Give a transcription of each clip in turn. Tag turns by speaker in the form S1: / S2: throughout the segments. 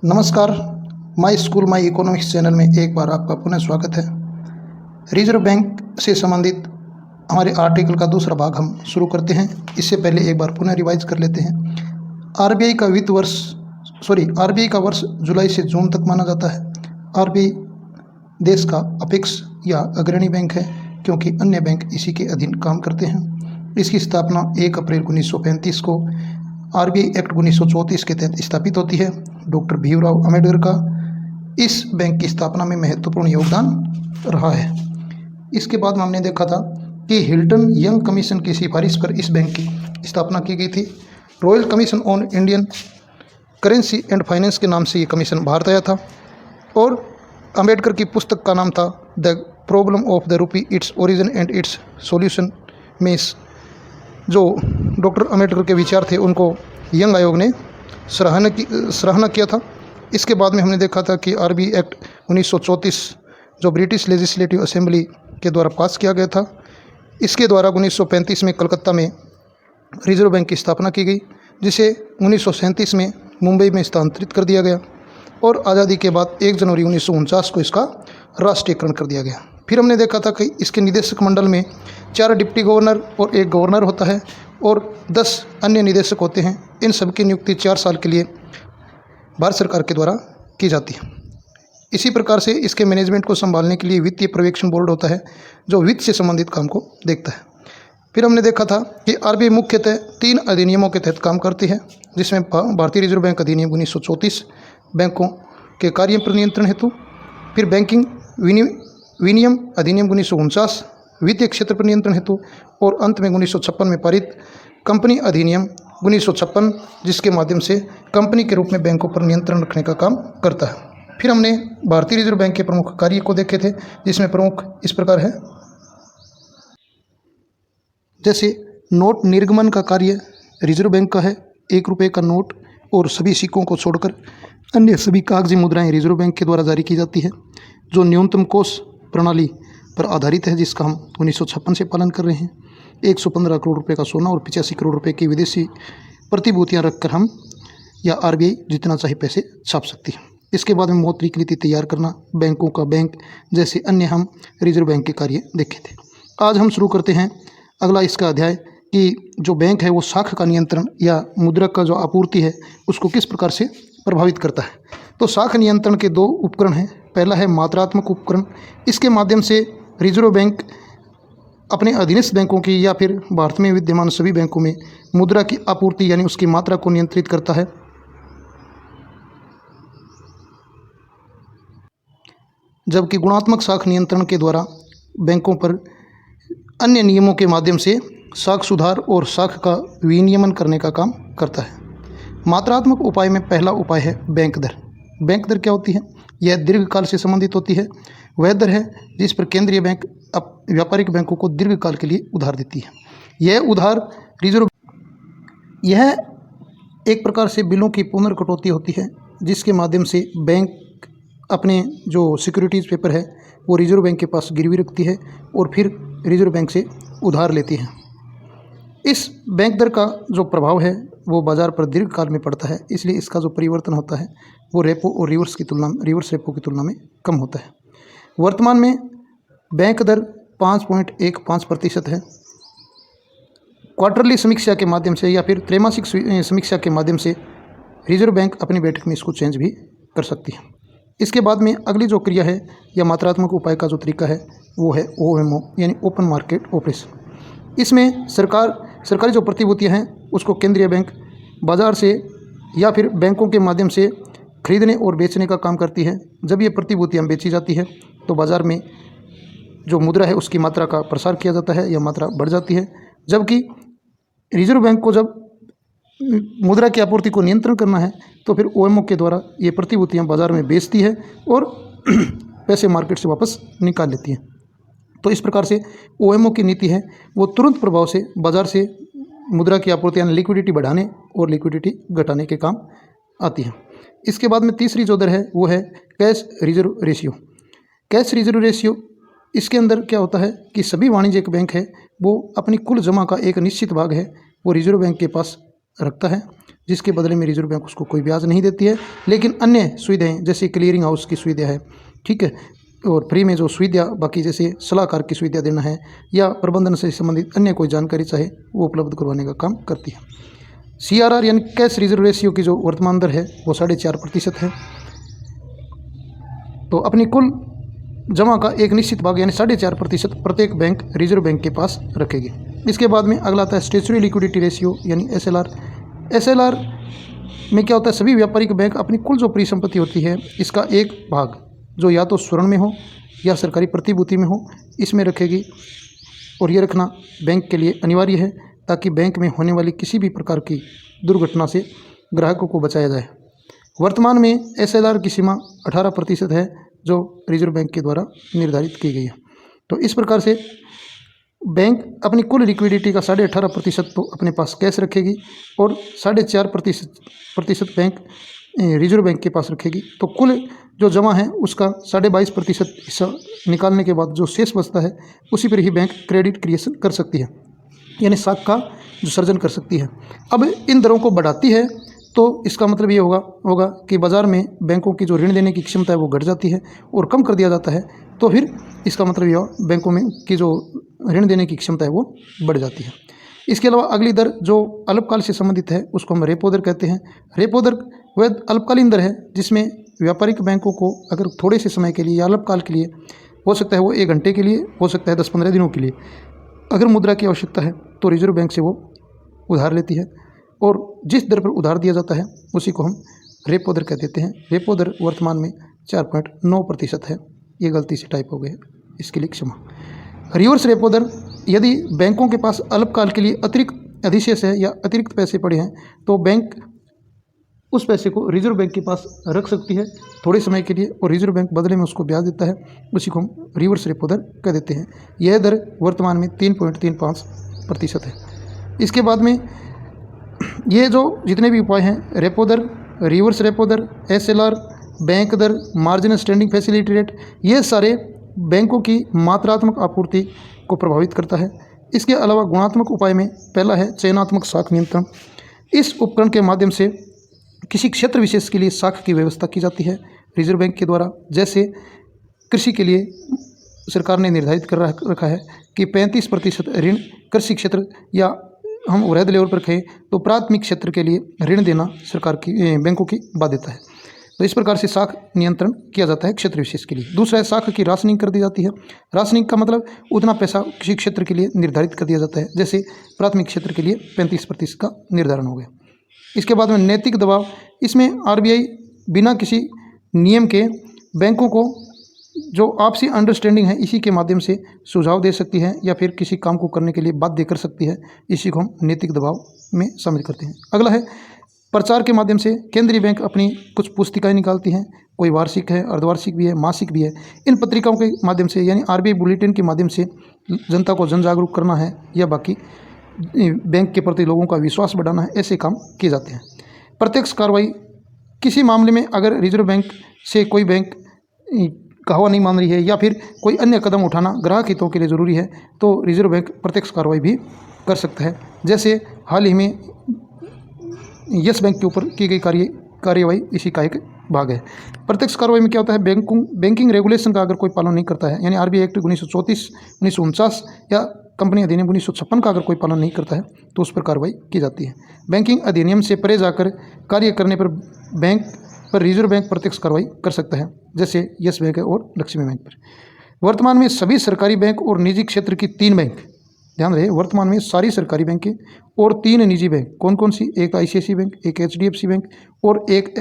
S1: नमस्कार। My school my economics channel में एक बार आपका पुनः स्वागत है। रिजर्व बैंक से संबंधित हमारे आर्टिकल का दूसरा भाग हम शुरू करते हैं। इससे पहले एक बार पुनः रिवाइज कर लेते हैं। आरबीआई का वर्ष जुलाई से जून तक माना जाता है। आरबीआई देश का अपेक्स या अग्रणी बैंक है, क्योंकि अन्य बैंक इसी के अधीन काम करते हैं। इसकी स्थापना 1 अप्रैल 1935 को आरबीआई एक्ट 1934 के तहत स्थापित होती है। डॉक्टर भीमराव अम्बेडकर का इस बैंक की स्थापना में महत्वपूर्ण योगदान रहा है। इसके बाद में हमने देखा था कि हिल्टन यंग कमीशन की सिफारिश पर इस बैंक की स्थापना की गई थी। Royal commission on Indian currency and finance के नाम से ये कमीशन भारत आया था। और अम्बेडकर की पुस्तक का नाम था the problem of the rupee, its origin and it's solution में जो डॉक्टर अम्बेडकर के विचार थे उनको यंग आयोग ने सराहना किया था। इसके बाद में हमने देखा था कि आरबीआई एक्ट 1934 जो ब्रिटिश लेजिस्लेटिव असेंबली के द्वारा पास किया गया था, इसके द्वारा 1935 में कलकत्ता में रिजर्व बैंक की स्थापना की गई, जिसे 1937 में मुंबई में स्थानांतरित कर दिया गया और आज़ादी के बाद 1 जनवरी 1949 को इसका राष्ट्रीयकरण कर दिया गया। फिर हमने देखा था कि इसके निदेशक मंडल में 4 डिप्टी गवर्नर और 1 गवर्नर होता है और 10 अन्य निदेशक होते हैं। इन सबकी नियुक्ति 4 साल के लिए भारत सरकार के द्वारा की जाती है। इसी प्रकार से इसके मैनेजमेंट को संभालने के लिए वित्तीय पर्यवेक्षण बोर्ड होता है, जो वित्त से संबंधित काम को देखता है। फिर हमने देखा था कि आरबीआई मुख्यतः 3 अधिनियमों के तहत काम करती है, जिसमें भारतीय रिजर्व बैंक अधिनियम 1934 बैंकों के कार्य पर नियंत्रण हेतु, फिर बैंकिंग विनियम अधिनियम 1949 वित्तीय क्षेत्र पर नियंत्रण हेतु, और अंत में 1956 में पारित कंपनी अधिनियम 1956, जिसके माध्यम से कंपनी के रूप में बैंकों पर नियंत्रण रखने का काम करता है। फिर हमने भारतीय रिजर्व बैंक के प्रमुख कार्य को देखे थे, जिसमें प्रमुख इस प्रकार है। जैसे नोट निर्गमन का कार्य रिजर्व बैंक का है। 1 रुपये का नोट और सभी सिक्कों को छोड़कर अन्य सभी कागजी मुद्राएं रिजर्व बैंक के द्वारा जारी की जाती है, जो न्यूनतम कोष प्रणाली पर आधारित है, जिसका हम 1956 से पालन कर रहे हैं। 115 करोड़ रुपए का सोना और 85 करोड़ रुपए की विदेशी प्रतिभूतियां रखकर हम या आरबीआई जितना चाहे पैसे छाप सकती है। इसके बाद में मौद्रिक नीति तैयार करना, बैंकों का बैंक जैसे अन्य हम रिजर्व बैंक के कार्य देखे थे। आज हम शुरू करते हैं अगला इसका अध्याय कि जो बैंक है वो साख का नियंत्रण या मुद्रा का जो आपूर्ति है उसको किस प्रकार से प्रभावित करता है। तो साख नियंत्रण के 2 उपकरण हैं। पहला है मात्रात्मक उपकरण। इसके माध्यम से रिजर्व बैंक अपने अधीनस्थ बैंकों की या फिर भारत में विद्यमान सभी बैंकों में मुद्रा की आपूर्ति यानी उसकी मात्रा को नियंत्रित करता है। जबकि गुणात्मक साख नियंत्रण के द्वारा बैंकों पर अन्य नियमों के माध्यम से साख सुधार और साख का विनियमन करने का काम करता है। मात्रात्मक उपाय में पहला उपाय है बैंक दर। बैंक दर क्या होती है? यह दीर्घकाल से संबंधित होती है। वह दर है जिस पर केंद्रीय बैंक व्यापारिक बैंकों को दीर्घकाल के लिए उधार देती है। यह उधार यह एक प्रकार से बिलों की पुनर्कटौती होती है, जिसके माध्यम से बैंक अपने जो सिक्योरिटीज़ पेपर है वो रिजर्व बैंक के पास गिरवी रखती है और फिर रिजर्व बैंक से उधार लेती है। इस बैंक दर का जो प्रभाव है वो बाज़ार पर दीर्घकाल में पड़ता है, इसलिए इसका जो परिवर्तन होता है वो रेपो और रिवर्स रेपो की तुलना में कम होता है। वर्तमान में बैंक दर 5.15% है। क्वार्टरली समीक्षा के माध्यम से या फिर त्रैमासिक समीक्षा के माध्यम से रिजर्व बैंक अपनी बैठक में इसको चेंज भी कर सकती है। इसके बाद में अगली जो क्रिया है या मात्रात्मक उपाय का जो तरीका है वो है OMO यानी ओपन मार्केट ऑपरेशन। इसमें सरकारी जो प्रतिभूतियाँ हैं उसको केंद्रीय बैंक बाज़ार से या फिर बैंकों के माध्यम से खरीदने और बेचने का काम करती है। जब ये प्रतिभूतियाँ बेची जाती है तो बाज़ार में जो मुद्रा है उसकी मात्रा का प्रसार किया जाता है या मात्रा बढ़ जाती है। जबकि रिजर्व बैंक को जब मुद्रा की आपूर्ति को नियंत्रण करना है तो फिर OMO के द्वारा ये प्रतिभूतियाँ बाज़ार में बेचती है और पैसे मार्केट से वापस निकाल लेती है। तो इस प्रकार से OMO की नीति है वो तुरंत प्रभाव से बाज़ार से मुद्रा की आपूर्ति यानी लिक्विडिटी बढ़ाने और लिक्विडिटी घटाने के काम आती है। इसके बाद में तीसरी जो दर है वो है cash reserve ratio. Cash reserve ratio इसके अंदर क्या होता है कि सभी वाणिज्यिक बैंक है वो अपनी कुल जमा का एक निश्चित भाग है वो रिजर्व बैंक के पास रखता है, जिसके बदले में रिजर्व बैंक उसको कोई ब्याज नहीं देती है। लेकिन अन्य सुविधाएं जैसे क्लियरिंग हाउस की सुविधा है, ठीक है, और फ्री में जो सुविधा बाकी जैसे सलाहकार की सुविधा देना है या प्रबंधन से संबंधित अन्य कोई जानकारी चाहे वो उपलब्ध करवाने का काम करती है। CRR यानी कैश रिजर्व रेशियो की जो वर्तमान दर है वो 4.5% है। तो अपनी कुल जमा का एक निश्चित भाग यानी 4.5% प्रत्येक बैंक रिजर्व बैंक के पास रखेगी। इसके बाद में अगला आता है स्टेचुरी लिक्विडिटी रेशियो यानी SLR। SLR में क्या होता है, सभी व्यापारिक बैंक अपनी कुल जो परिसंपत्ति होती है इसका एक भाग जो या तो स्वर्ण में हो या सरकारी प्रतिभूति में हो इसमें रखेगी, और ये रखना बैंक के लिए अनिवार्य है ताकि बैंक में होने वाली किसी भी प्रकार की दुर्घटना से ग्राहकों को बचाया जाए। वर्तमान में SLR की सीमा 18% है जो रिजर्व बैंक के द्वारा निर्धारित की गई है। तो इस प्रकार से बैंक अपनी कुल लिक्विडिटी का 18.5% तो अपने पास कैश रखेगी और 4.5% बैंक रिजर्व बैंक के पास रखेगी। तो कुल जो जमा है उसका 22.5% हिस्सा निकालने के बाद जो शेष बचता है उसी पर ही बैंक क्रेडिट क्रिएशन कर सकती है, यानी साख का जो सर्जन कर सकती है। अब इन दरों को बढ़ाती है तो इसका मतलब ये होगा कि बाज़ार में बैंकों की जो ऋण देने की क्षमता है वो घट जाती है और कम कर दिया जाता है, तो फिर इसका मतलब ये होगा बैंकों में की जो ऋण देने की क्षमता है वो बढ़ जाती है। इसके अलावा अगली दर जो अल्पकाल से संबंधित है उसको हम रेपो दर कहते हैं। रेपो दर वह अल्पकालीन दर है जिसमें व्यापारिक बैंकों को अगर थोड़े से समय के लिए या अल्पकाल के लिए, हो सकता है वो 1 घंटे के लिए, हो सकता है 10-15 दिनों के लिए, अगर मुद्रा की आवश्यकता है तो रिजर्व बैंक से वो उधार लेती है और जिस दर पर उधार दिया जाता है उसी को हम रेपो दर कह देते हैं। रेपो दर वर्तमान में 4.9% है। ये गलती से टाइप हो गई है, इसके लिए क्षमा। रिवर्स रेपो दर, यदि बैंकों के पास अल्पकाल के लिए अतिरिक्त अधिशेष है या अतिरिक्त पैसे पड़े हैं तो बैंक उस पैसे को रिजर्व बैंक के पास रख सकती है थोड़े समय के लिए और रिजर्व बैंक बदले में उसको ब्याज देता है, उसी को हम रिवर्स रेपो दर कह देते हैं। यह दर वर्तमान में 3.35% है। इसके बाद में ये जो जितने भी उपाय हैं, रेपो दर, रिवर्स रेपो दर, SLR, बैंक दर, मार्जिनल स्टैंडिंग फैसिलिटी रेट, ये सारे बैंकों की मात्रात्मक आपूर्ति को प्रभावित करता है। इसके अलावा गुणात्मक उपाय में पहला है चयनात्मक साख नियंत्रण। इस उपकरण के माध्यम से किसी क्षेत्र विशेष के लिए साख की व्यवस्था की जाती है रिजर्व बैंक के द्वारा। जैसे कृषि के लिए सरकार ने निर्धारित कर रखा है कि 35% ऋण कृषि क्षेत्र या हम वृहद लेवल पर कहें तो प्राथमिक क्षेत्र के लिए ऋण देना सरकार की बैंकों की बाध्यता है। तो इस प्रकार से साख नियंत्रण किया जाता है क्षेत्र विशेष के लिए। दूसरा है साख की राशनिंग कर दी जाती है। राशनिंग का मतलब उतना पैसा किसी क्षेत्र के लिए निर्धारित कर दिया जाता है, जैसे प्राथमिक क्षेत्र के लिए 35% का निर्धारण हो गया। इसके बाद में नैतिक दबाव, इसमें RBI बिना किसी नियम के बैंकों को जो आपसी अंडरस्टैंडिंग है इसी के माध्यम से सुझाव दे सकती है या फिर किसी काम को करने के लिए बाध्य कर सकती है। इसी को हम नैतिक दबाव में शामिल करते हैं। अगला है प्रचार के माध्यम से केंद्रीय बैंक अपनी कुछ पुस्तिकाएं निकालती हैं, कोई वार्षिक है, अर्धवार्षिक भी है, मासिक भी है। इन पत्रिकाओं के माध्यम से यानी RBI बुलेटिन के माध्यम से जनता को जन जागरूक करना है या बाकी बैंक के प्रति लोगों का विश्वास बढ़ाना है, ऐसे काम किए जाते हैं। प्रत्यक्ष कार्रवाई, किसी मामले में अगर रिजर्व बैंक से कोई बैंक कहवा नहीं मान रही है या फिर कोई अन्य कदम उठाना ग्राहक हितों के लिए ज़रूरी है तो रिजर्व बैंक प्रत्यक्ष कार्रवाई भी कर सकता है। जैसे हाल ही में यस बैंक के ऊपर की गई कार्यवाही इसी का एक भाग है। प्रत्यक्ष कार्रवाई में क्या होता है, बैंकिंग रेगुलेशन का अगर कोई पालन नहीं करता है, यानी RBI एक्ट 1934, 1949 या कंपनी अधिनियम 1956 का अगर कोई पालन नहीं करता है तो उस पर कार्रवाई की जाती है। बैंकिंग अधिनियम से परे जाकर कार्य करने पर रिजर्व बैंक प्रत्यक्ष कार्रवाई कर सकता है, जैसे यस बैंक है और लक्ष्मी बैंक पर। वर्तमान में सभी सरकारी बैंक और निजी क्षेत्र की 3 बैंक, ध्यान रहे, वर्तमान में सारी सरकारी बैंकें और 3 निजी बैंक, कौन कौन सी, एक ICICI बैंक, एक HDFC बैंक और एक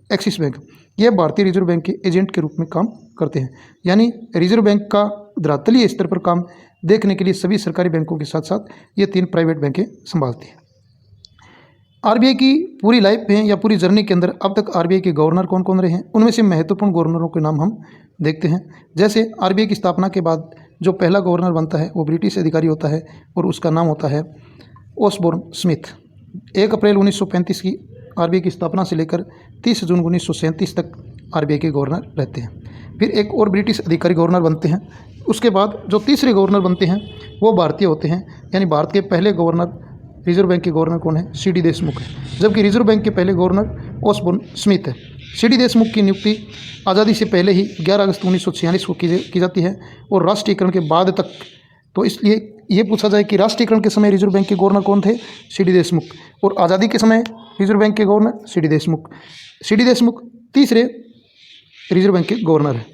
S1: एक्सिस बैंक, ये भारतीय रिजर्व बैंक के एजेंट के रूप में काम करते हैं। यानी रिजर्व बैंक का धरातलीय स्तर पर काम देखने के लिए सभी सरकारी बैंकों के साथ साथ ये 3 प्राइवेट बैंकें संभालती हैं। RBI की पूरी लाइफ में या पूरी जर्नी के अंदर अब तक RBI के गवर्नर कौन कौन रहे हैं, उनमें से महत्वपूर्ण गवर्नरों के नाम हम देखते हैं। जैसे RBI की स्थापना के बाद जो पहला गवर्नर बनता है वो ब्रिटिश अधिकारी होता है और उसका नाम होता है ओसबोर्न स्मिथ। 1 अप्रैल 1935 की RBI की स्थापना से लेकर 30 जून 1937 तक RBI के गवर्नर रहते हैं। फिर एक और ब्रिटिश अधिकारी गवर्नर बनते हैं। उसके बाद जो तीसरे गवर्नर बनते हैं वो भारतीय होते हैं, यानी भारत के पहले गवर्नर रिजर्व बैंक के गवर्नर कौन है? सी डी देशमुख है। जबकि रिजर्व बैंक के पहले गवर्नर ओसबोर्न स्मिथ है। सी डी देशमुख की नियुक्ति आज़ादी से पहले ही 11 अगस्त 1946 को की जाती है और राष्ट्रीयकरण के बाद तक। तो इसलिए ये पूछा जाए कि राष्ट्रीयकरण के समय रिजर्व बैंक के गवर्नर कौन थे? C D Deshmukh. और आज़ादी के समय रिजर्व बैंक के governor C D Deshmukh. C D Deshmukh तीसरे रिजर्व बैंक के गवर्नर है।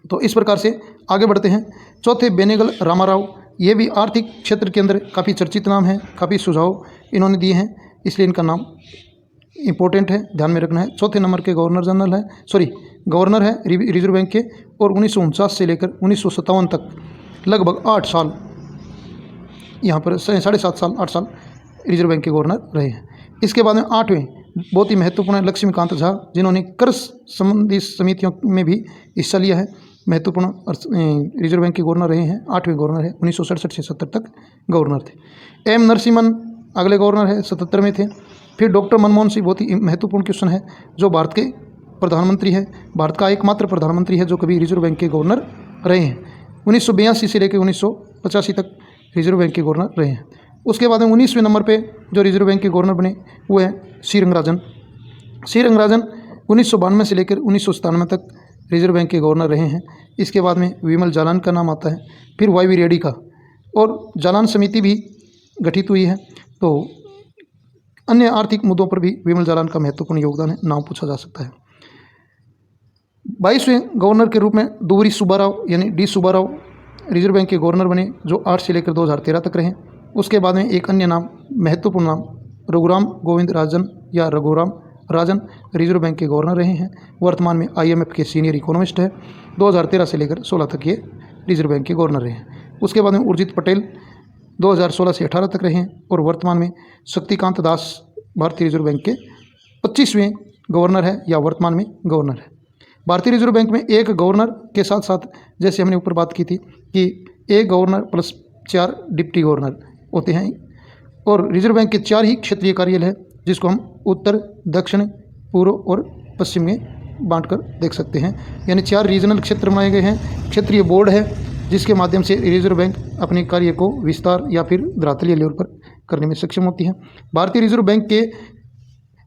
S1: तो इस प्रकार से आगे बढ़ते हैं। चौथे बेनेगल रामाराव, ये भी आर्थिक क्षेत्र के अंदर काफ़ी चर्चित नाम है, काफ़ी सुझाव इन्होंने दिए हैं, इसलिए इनका नाम इम्पोर्टेंट है, ध्यान में रखना है। चौथे नंबर के गवर्नर है रिजर्व बैंक के, और 1949 से लेकर 1957 तक लगभग 8 साल, यहाँ पर 7.5 साल 8 साल रिजर्व बैंक के गवर्नर रहे हैं। इसके बाद में 8वें बहुत ही महत्वपूर्ण है लक्ष्मीकांत झा, जिन्होंने कर संबंधी समितियों में भी हिस्सा लिया है, महत्वपूर्ण रिजर्व बैंक के गवर्नर रहे हैं। 8वें गवर्नर है, 1967 से 70 तक गवर्नर थे। एम नरसिम्हन अगले गवर्नर है, 77 में थे। फिर डॉक्टर मनमोहन सिंह, बहुत ही महत्वपूर्ण क्वेश्चन है, जो भारत के प्रधानमंत्री है, भारत का एकमात्र प्रधानमंत्री है जो कभी रिजर्व बैंक के गवर्नर रहे हैं। 1982 से लेकर 1985 तक रिजर्व बैंक के गवर्नर रहे हैं। उसके बाद में 19वें नंबर पे जो रिजर्व बैंक के गवर्नर बने वो है सी रंगराजन। सी रंगराजन 1992 से लेकर 1997 तक रिजर्व बैंक के गवर्नर रहे हैं। इसके बाद में विमल जालान का नाम आता है, फिर वाई वी रेड्डी का, और जालान समिति भी गठित हुई है। तो अन्य आर्थिक मुद्दों पर भी विमल जालान का महत्वपूर्ण योगदान है, नाम पूछा जा सकता है। 22वें गवर्नर के रूप में दुवरी सुब्बाराव यानी डी सुब्बाराव रिजर्व बैंक के गवर्नर बने, जो 8 से लेकर 2013 तक रहे। उसके बाद में एक अन्य नाम, महत्वपूर्ण नाम, रघुराम गोविंद राजन या रघुराम राजन रिजर्व बैंक के गवर्नर रहे हैं। वर्तमान में IMF के सीनियर इकोनॉमिस्ट है। 2013 से लेकर 16 तक ये रिजर्व बैंक के गवर्नर रहे हैं। उसके बाद में उर्जित पटेल 2016 से 18 तक रहे हैं, और वर्तमान में शक्तिकांत दास भारतीय रिजर्व बैंक के 25वें गवर्नर है या वर्तमान में गवर्नर है। भारतीय रिजर्व बैंक में एक गवर्नर के साथ साथ, जैसे हमने ऊपर बात की थी कि एक गवर्नर प्लस 4 डिप्टी गवर्नर होते हैं, और रिजर्व बैंक के 4 ही क्षेत्रीय कार्यालय है, जिसको हम उत्तर, दक्षिण, पूर्व और पश्चिम में बांटकर देख सकते हैं। यानी 4 रीजनल क्षेत्र बनाए गए हैं। क्षेत्रीय बोर्ड है, जिसके माध्यम से रिजर्व बैंक अपने कार्य को विस्तार या फिर धरातलीय लेवल पर करने में सक्षम होती है। भारतीय रिजर्व बैंक के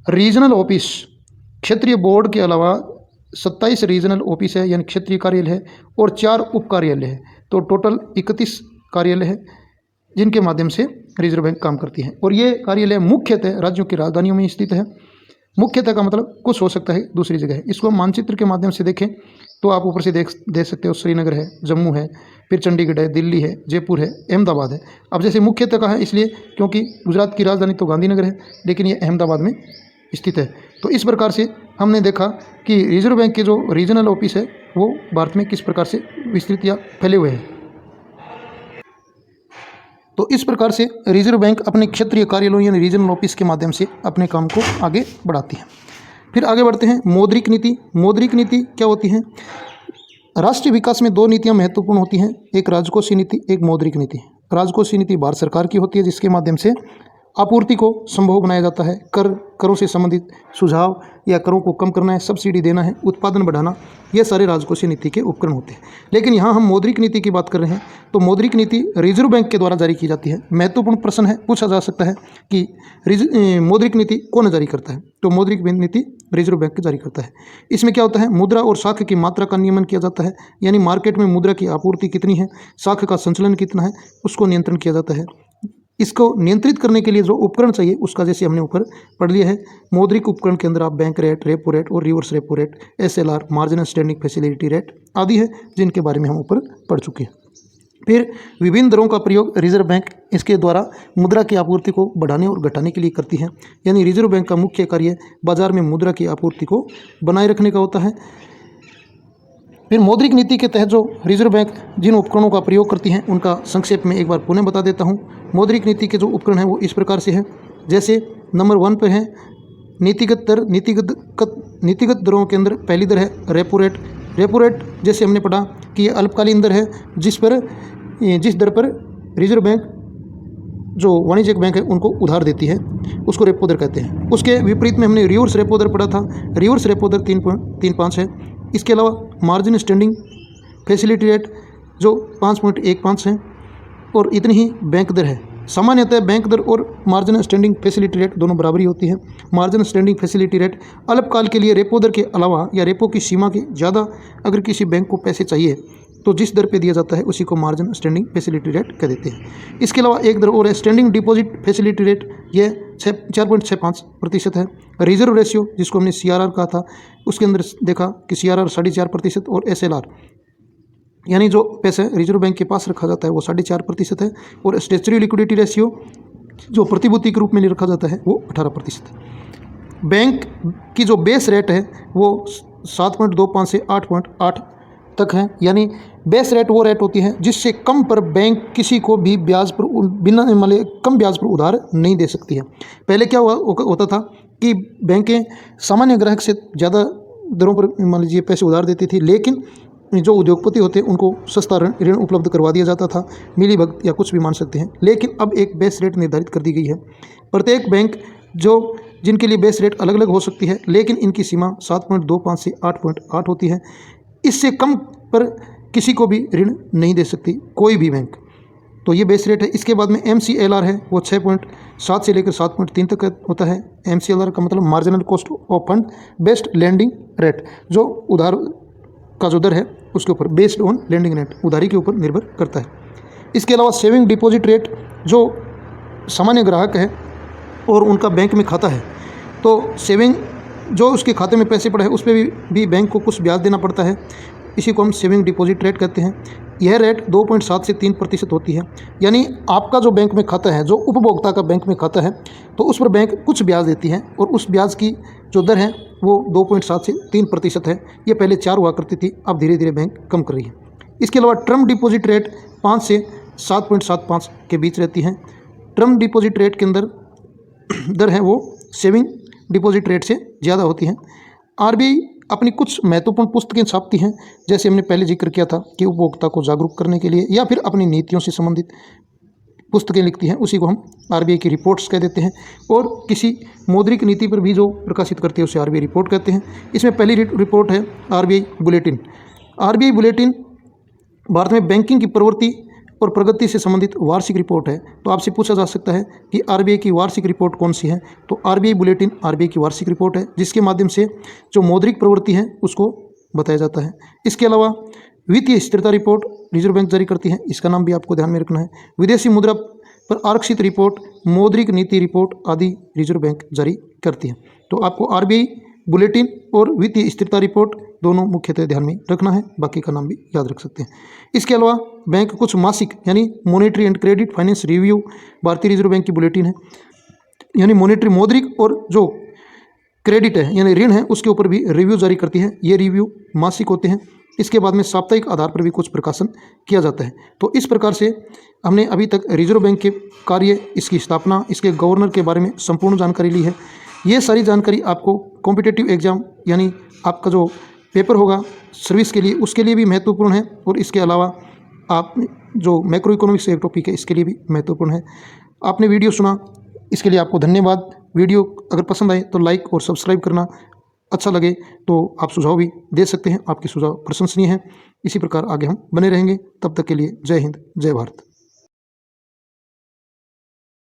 S1: रीजनल ऑफिस, क्षेत्रीय बोर्ड के अलावा 27 रीजनल ऑफिस है यानी क्षेत्रीय कार्यालय है, और 4 उप कार्यालय है। तो टोटल 31 कार्यालय है जिनके माध्यम से रिजर्व बैंक काम करती है। और ये कार्यालय मुख्यतः राज्यों की राजधानियों में स्थित है। मुख्यतः का मतलब कुछ हो सकता है दूसरी जगह है। इसको हम मानचित्र के माध्यम से देखें तो आप ऊपर से देख सकते हो, श्रीनगर है, जम्मू है, फिर चंडीगढ़ है, दिल्ली है, जयपुर है, अहमदाबाद है। अब जैसे मुख्यतः का है इसलिए क्योंकि गुजरात की राजधानी तो गांधीनगर है, लेकिन ये अहमदाबाद में स्थित है। तो इस प्रकार से हमने देखा कि रिजर्व बैंक के जो रीजनल ऑफिस है वो भारत में किस प्रकार से विस्तृत या फैले हुए हैं। तो इस प्रकार से रिजर्व बैंक अपने क्षेत्रीय कार्यालयों यानी रीजनल ऑफिस के माध्यम से अपने काम को आगे बढ़ाती है। फिर आगे बढ़ते हैं मौद्रिक नीति। मौद्रिक नीति क्या होती है? राष्ट्रीय विकास में 2 नीतियां महत्वपूर्ण होती हैं, एक राजकोषीय नीति, एक मौद्रिक नीति। राजकोषीय नीति भारत सरकार की होती है, जिसके माध्यम से आपूर्ति को संभव बनाया जाता है। करों से संबंधित सुझाव या करों को कम करना है, सब्सिडी देना है, उत्पादन बढ़ाना, ये सारे राजकोषीय नीति के उपकरण होते हैं। लेकिन यहाँ हम मौद्रिक नीति की बात कर रहे हैं, तो मौद्रिक नीति रिजर्व बैंक के द्वारा जारी की जाती है। महत्वपूर्ण प्रश्न है, पूछा जा सकता है कि मौद्रिक नीति कौन जारी करता है? तो मौद्रिक नीति रिजर्व बैंक जारी करता है। इसमें क्या होता है? मुद्रा और साख की मात्रा का नियमन किया जाता है, यानी मार्केट में मुद्रा की आपूर्ति कितनी है, साख का संचलन कितना है, उसको नियंत्रण किया जाता है। इसको नियंत्रित करने के लिए जो उपकरण चाहिए उसका जैसे हमने ऊपर पढ़ लिया है। मौद्रिक उपकरण के अंदर आप बैंक रेट, रेपो रेट और reverse repo rate, SLR, marginal standing facility rate आदि है, जिनके बारे में हम ऊपर पढ़ चुके हैं। फिर विभिन्न दरों का प्रयोग रिजर्व बैंक इसके द्वारा मुद्रा की आपूर्ति को बढ़ाने और घटाने के लिए करती है। यानी रिजर्व बैंक का मुख्य कार्य बाजार में मुद्रा की आपूर्ति को बनाए रखने का होता है। फिर मौद्रिक नीति के तहत जो रिजर्व बैंक जिन उपकरणों का प्रयोग करती हैं उनका संक्षेप में एक बार पुनः बता देता हूं। मौद्रिक नीति के जो उपकरण हैं वो इस प्रकार से हैं। जैसे नंबर 1 पर है नीतिगत दर। नीतिगत दरों के अंदर पहली दर है रेपो रेट। रेपो रेट जैसे हमने पढ़ा कि ये अल्पकालीन दर है, जिस दर पर रिजर्व बैंक जो वाणिज्यिक बैंक है उनको उधार देती है, उसको रेपो दर कहते हैं। उसके विपरीत में हमने रिवर्स रेपो दर पढ़ा था। रिवर्स रेपो दर 3.35 है। इसके अलावा मार्जिन स्टैंडिंग फैसिलिटी रेट जो 5.15 है, और इतनी ही बैंक दर है। सामान्यतः बैंक दर और मार्जिन स्टैंडिंग फैसिलिटी रेट दोनों बराबरी होती है। मार्जिन स्टैंडिंग फैसिलिटी रेट अल्पकाल के लिए रेपो दर के अलावा या रेपो की सीमा के ज़्यादा अगर किसी बैंक को पैसे चाहिए तो जिस दर पे दिया जाता है उसी को मार्जिन स्टैंडिंग फैसिलिटी रेट कह देते हैं। इसके अलावा एक दर और है स्टैंडिंग डिपॉजिट फैसिलिटी रेट, यह 4.65% है। रिजर्व रेशियो जिसको हमने CRR कहा था, उसके अंदर देखा कि CRR 4.5% और SLR यानी जो पैसा रिजर्व बैंक के पास रखा जाता है वो 4.5% है, और स्टैच्यूटरी लिक्विडिटी रेशियो जो प्रतिभूति के रूप में रखा जाता है वो 18% है। बैंक की जो बेस रेट है वो 7.25 से 8.8 तक है, यानी बेस रेट वो रेट होती है जिससे कम पर बैंक किसी को भी ब्याज पर बिना कम ब्याज पर उधार नहीं दे सकती है। पहले क्या होता था कि बैंकें सामान्य ग्राहक से ज़्यादा दरों पर मान लीजिए पैसे उधार देती थी, लेकिन जो उद्योगपति होते हैं उनको सस्ता ऋण उपलब्ध करवा दिया जाता था, मिली भगत या कुछ भी मान सकते हैं। लेकिन अब एक बेस रेट निर्धारित कर दी गई है। प्रत्येक बैंक जिनके लिए बेस रेट अलग अलग हो सकती है, लेकिन इनकी सीमा 7.25 से 8.8 होती है। इससे कम पर किसी को भी ऋण नहीं दे सकती कोई भी बैंक, तो ये बेस रेट है। इसके बाद में MCLR है, वो 6.7 से लेकर 7.3 तक होता है। MCLR का मतलब marginal cost of fund based landing rate, जो उधार का जो दर है उसके ऊपर बेस्ड ऑन लैंडिंग रेट, उधारी के ऊपर निर्भर करता है। इसके अलावा सेविंग डिपॉजिट रेट, जो सामान्य ग्राहक है और उनका बैंक में खाता है, तो सेविंग जो उसके खाते में पैसे पड़े हैं उस पर भी बैंक को कुछ ब्याज देना पड़ता है। इसी को हम सेविंग डिपॉजिट रेट कहते हैं। यह रेट 2.7 से 3% होती है, यानी आपका जो बैंक में खाता है, जो उपभोक्ता का बैंक में खाता है, तो उस पर बैंक कुछ ब्याज देती है और उस ब्याज की जो दर है वो 2.7 से 3% है। ये पहले 4 हुआ करती थी, अब धीरे धीरे बैंक कम कर रही है। इसके अलावा टर्म डिपॉजिट रेट 5 से 7.75 के बीच रहती है। टर्म डिपॉजिट रेट के अंदर दर है वो सेविंग डिपॉजिट रेट से ज़्यादा होती है। RBI अपनी कुछ महत्वपूर्ण पुस्तकें छापती हैं, जैसे हमने पहले जिक्र किया था कि उपभोक्ता को जागरूक करने के लिए, या फिर अपनी नीतियों से संबंधित पुस्तकें लिखती हैं, उसी को हम RBI की रिपोर्ट्स कह देते हैं। और किसी मौद्रिक नीति पर भी जो प्रकाशित करती है उसे RBI रिपोर्ट कहते हैं। इसमें पहली रिपोर्ट है RBI bulletin. RBI bulletin Bharat में बैंकिंग की प्रवृत्ति और प्रगति से संबंधित वार्षिक रिपोर्ट है। तो आपसे पूछा जा सकता है कि RBI की वार्षिक रिपोर्ट कौन सी है, तो RBI बुलेटिन RBI की वार्षिक रिपोर्ट है, जिसके माध्यम से जो मौद्रिक प्रवृत्ति है उसको बताया जाता है। इसके अलावा वित्तीय स्थिरता रिपोर्ट रिजर्व बैंक जारी करती है, इसका नाम भी आपको ध्यान में रखना है। विदेशी मुद्रा पर आरक्षित रिपोर्ट, मौद्रिक नीति रिपोर्ट आदि रिजर्व बैंक जारी करती है। तो आपको RBI बुलेटिन और वित्तीय स्थिरता रिपोर्ट दोनों मुख्यतः ध्यान में रखना है, बाकी का नाम भी याद रख सकते हैं। इसके अलावा बैंक कुछ मासिक यानी monetary and credit finance review भारतीय रिजर्व बैंक की बुलेटिन है, यानी मॉनेटरी मौद्रिक और जो क्रेडिट है यानी ऋण है उसके ऊपर भी रिव्यू जारी करती है। ये रिव्यू मासिक होते हैं। इसके बाद में साप्ताहिक आधार पर भी कुछ प्रकाशन किया जाता है। तो इस प्रकार से हमने अभी तक रिजर्व बैंक के कार्य, इसकी स्थापना, इसके गवर्नर के बारे में संपूर्ण जानकारी ली है। ये सारी जानकारी आपको कॉम्पिटिटिव एग्जाम यानी आपका जो पेपर होगा सर्विस के लिए, उसके लिए भी महत्वपूर्ण है, और इसके अलावा आप जो मैक्रो इकोनॉमिक्स एक टॉपिक है इसके लिए भी महत्वपूर्ण है। आपने वीडियो सुना, इसके लिए आपको धन्यवाद। वीडियो अगर पसंद आए तो लाइक और सब्सक्राइब करना, अच्छा लगे तो आप सुझाव भी दे सकते हैं, आपके सुझाव प्रशंसनीय हैं। इसी प्रकार आगे हम बने रहेंगे। तब तक के लिए जय हिंद, जय भारत।